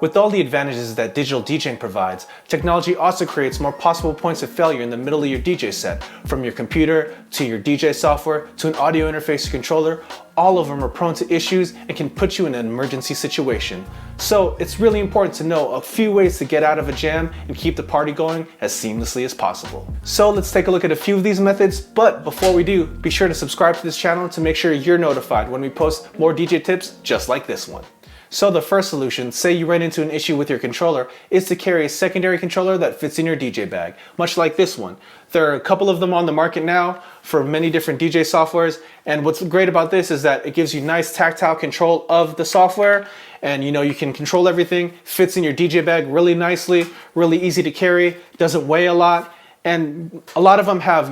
With all the advantages that digital DJing provides, technology also creates more possible points of failure in the middle of your DJ set. From your computer, to your DJ software, to an audio interface or controller, all of them are prone to issues and can put you in an emergency situation. So it's really important to know a few ways to get out of a jam and keep the party going as seamlessly as possible. So let's take a look at a few of these methods, but before we do, be sure to subscribe to this channel to make sure you're notified when we post more DJ tips just like this one. So the first solution, say you ran into an issue with your controller, is to carry a secondary controller that fits in your DJ bag, much like this one. There are a couple of them on the market now for many different DJ softwares, and what's great about this is that it gives you nice tactile control of the software, and you can control everything, fits in your DJ bag really nicely, really easy to carry, doesn't weigh a lot, and a lot of them have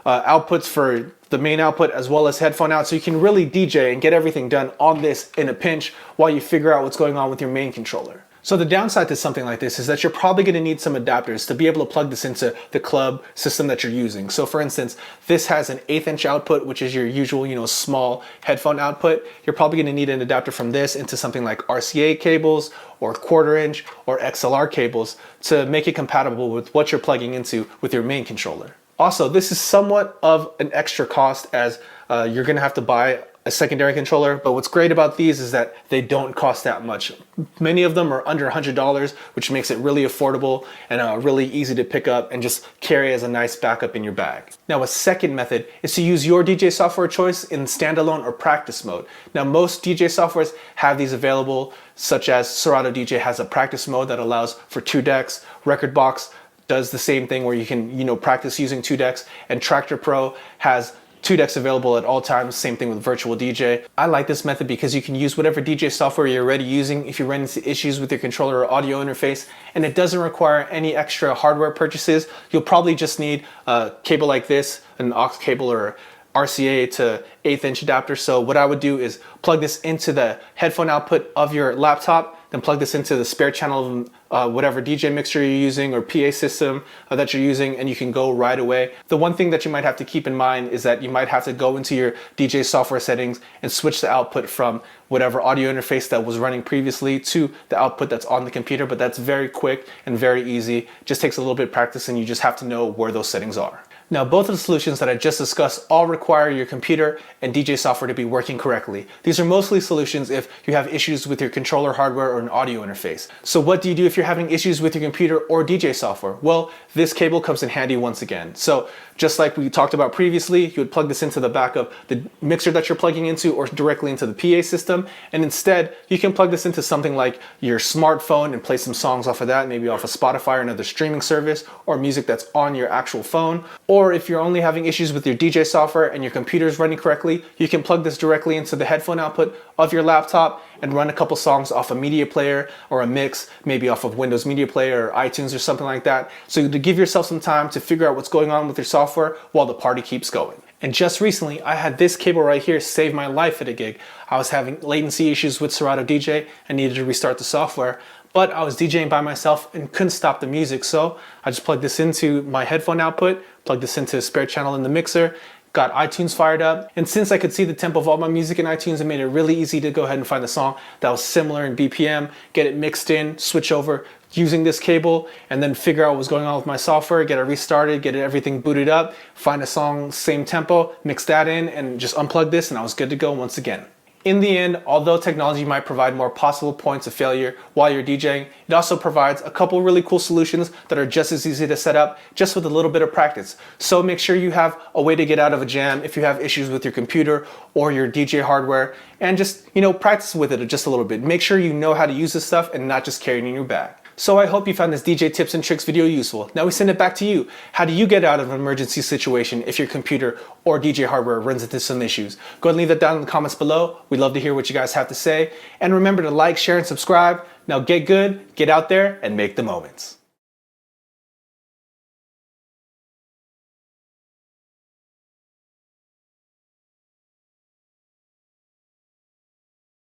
outputs for the main output as well as headphone out, so you can really DJ and get everything done on this in a pinch while you figure out what's going on with your main controller. So the downside to something like this is that you're probably going to need some adapters to be able to plug this into the club system that you're using. So for instance, this has an 1/8 inch output, which is your usual small headphone output. You're probably going to need an adapter from this into something like RCA cables or 1/4 inch or XLR cables to make it compatible with what you're plugging into with your main controller. Also, this is somewhat of an extra cost as you're going to have to buy a secondary controller, but what's great about these is that they don't cost that much. Many of them are under $100, which makes it really affordable and really easy to pick up and just carry as a nice backup in your bag. Now, a second method is to use your DJ software choice in standalone or practice mode. Now, most DJ softwares have these available, such as Serato DJ has a practice mode that allows for 2 decks, Rekordbox does the same thing where you can practice using 2 decks, and Traktor Pro has 2 decks available at all times, same thing with Virtual DJ. I like this method because you can use whatever DJ software you're already using if you run into issues with your controller or audio interface, and it doesn't require any extra hardware purchases. You'll probably just need a cable like this, an aux cable or RCA to 1/8 inch adapter. So what I would do is plug this into the headphone output of your laptop, then plug this into the spare channel of whatever DJ mixer you're using or PA system that you're using, and you can go right away. The one thing that you might have to keep in mind is that you might have to go into your DJ software settings and switch the output from whatever audio interface that was running previously to the output that's on the computer, but that's very quick and very easy. Just takes a little bit of practice, and you just have to know where those settings are. Now, both of the solutions that I just discussed all require your computer and DJ software to be working correctly. These are mostly solutions if you have issues with your controller hardware or an audio interface. So what do you do if you're having issues with your computer or DJ software? Well, this cable comes in handy once again. So just like we talked about previously, you would plug this into the back of the mixer that you're plugging into or directly into the PA system. And instead, you can plug this into something like your smartphone and play some songs off of that, maybe off of Spotify or another streaming service, or music that's on your actual phone. Or if you're only having issues with your DJ software and your computer is running correctly, you can plug this directly into the headphone output of your laptop and run a couple songs off a media player or a mix, maybe off of Windows Media Player or iTunes or something like that. So to give yourself some time to figure out what's going on with your software while the party keeps going. And just recently, I had this cable right here save my life at a gig. I was having latency issues with Serato DJ. I needed to restart the software, but I was DJing by myself and couldn't stop the music. So I just plugged this into my headphone output, plugged this into a spare channel in the mixer, got iTunes fired up, and since I could see the tempo of all my music in iTunes, it made it really easy to go ahead and find the song that was similar in BPM, get it mixed in, switch over using this cable, and then figure out what was going on with my software, get it restarted, get everything booted up, find a song, same tempo, mix that in, and just unplug this, and I was good to go once again. In the end, although technology might provide more possible points of failure while you're DJing, it also provides a couple really cool solutions that are just as easy to set up, just with a little bit of practice. So make sure you have a way to get out of a jam if you have issues with your computer or your DJ hardware, and just, practice with it just a little bit. Make sure you know how to use this stuff and not just carry it in your bag. So I hope you found this DJ tips and tricks video useful. Now we send it back to you. How do you get out of an emergency situation if your computer or DJ hardware runs into some issues? Go ahead and leave that down in the comments below. We'd love to hear what you guys have to say. And remember to like, share, and subscribe. Now get good, get out there, and make the moments.